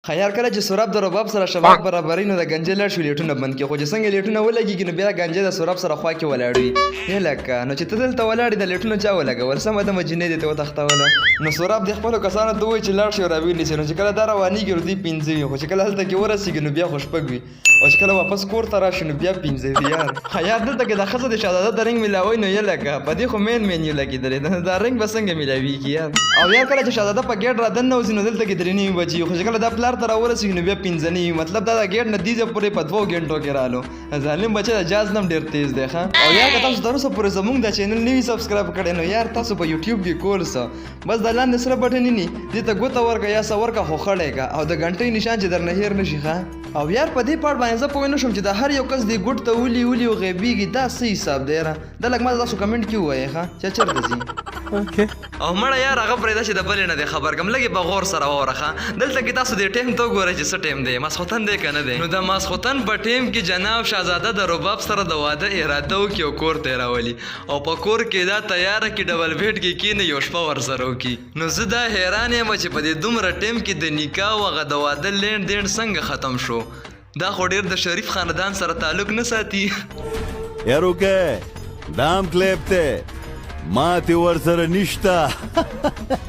خیال کله چې سوراب د رباب سره شباب برابرۍ نو د گنجې لاړ شو لیټونه بند کړي، خو چې څنګه لیټونه ولګېږي نو بیا گنجې د سوراب سره خوا کې ولاړ وي. یې لکه نو چې ته دلته ولاړې د لیټونه چا ولګول؟ سمه ده مجنې دې ته وتښتوله. نو سوراب د خپلو کسانو ته ووایي چې لاړ شي او راویې نیسي. نو چې کله دا روانېږي نو دوی پنځه وي، خو چې کله هلته کې ورسېږي نو بیا خو شپږ وي، او چې کله واپس کور ته راشي نو بیا پنځه وي. یار خیال دلته کې د ښځه د شهزاده د رنګ میلاوی نو یې لکه په دې خو مین یو لګېدلی دا رنګ به څنګه میلاویږي یار. او یا کله چې شهزاده په ګېټ را دننه وځي نو دلته کې 3:30 بجې، خو چې کله دا پلار ته راورسېږي نو بیا 5:30. مطلب دا د ګېټ نه دیزه پورې په 2 غنټو کې رالو. ظالم بچی د جاز نم ډېر تیز دی ښه. او یا که تاسو تر اوسه پورې زموږ دا چینل نه وي سبسکرایب کړی نو یار تاسو په یوټیوب کې کول څه بس د لاندې سره بټن نی دې ته ګوته ورکړه یا څه ورکړه خو خړی کړه او د غنټۍ نشان چې درنه هېر نه شي ښه. او یار په دې پاړ باندې زه پوه نه شوم چې د هر یو کس دې ګوټ ته ولي او غیبېږي دا څه حساب دی یاره؟ دا لږ ما تاسو کمنټ کې ووایئ ښه چې چېرته ځي. او مړه یار هغه پرېږده چې د بلې نه دی خبر کړم، لږ یې په غور سره واوره ښه. دلته کې تاسو دې ټایم ته وګورئ چې څه ټایم دی، ماسخوتن دی که نه دی. نو د ماسخوتن په ټایم کې جناب شهزاده د رباب سره د واده اراده وکړي او کور ته یې راولي، او په کور کې دا تیاره کړي ډبل بیډ کې کښېني یو شپه ورسره وکړي. نو زه دا حیران یم چې په دې دومره ټایم کې د نکاح او هغه د واده لینډ دینډ څنګه ختم شو؟ دا خو ډېر د شریف خاندان سره تعلق نه ساتي. یاروکه دام کلیپ ته ماتې ورسره نشته.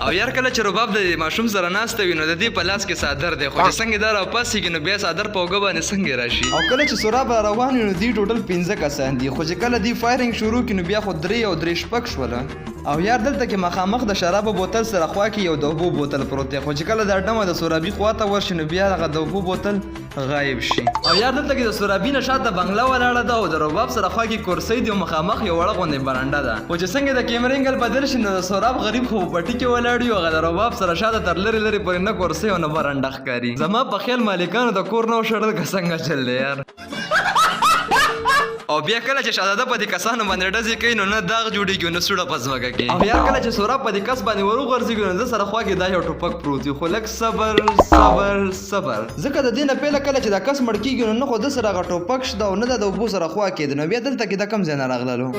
او یار کله چې رباب د ماشوم سره ناسته وي نو د دې په لاس کې څادر دی، خو چې څنګه دا راپاسېږي نو بیا څادر په اوږه باندې څنګه راشي. او کله چې سوراب را روان وي نو دوی ټوټل 5 کسان دي، خو چې کله دوی فایرنګ شروع کړي نو بیا خو 3 او 3 شپږ شوله. او یار دلته کې مخامخ د شرابو بوتل سره خوا کې یو د اوبو بوتل پروت دی، خو چې کله دا ډمه د سورابي خوا ته ورشي نو بیا هغه د اوبو بوتل غایب شي. او یار دلته کې د سورابي نه شاته بنګله ولاړه ده او د رباب سره خوا کې کرسۍ دی او مخامخ یو وړه غوندې برنډه ده، خو چې څنګه د کیمرې انګل بدل شي نو د سوراب غریب خو په پټي کې ولاړ وي او هغه د رباب سره شاته تر لرې لرې پورې نه کرسۍ او نه برنډه ښکاري. زما په خیال مالکانو د کور نه وشړل که څنګه چل دی یار. او بیا کله چې شهزاده په دې کسانو باندې ډزې کوي نو نه داغ جوړېږي او نه سوړه په ځمکه کې. او یار کله چې سوراب په دې کس باندې وروغورځېږي نو د سره خوا کې دا یو ټوپک پروت وي، خو لږ صبر صبر صبر، ځکه د دې نه پهله کله چې دا کس مړ کېږي نو نه خو د سره هغه ټوپک شته او نه د اوبو سره خوا کېده. نو بیا دلته کې دا کم ځای نه راغللو.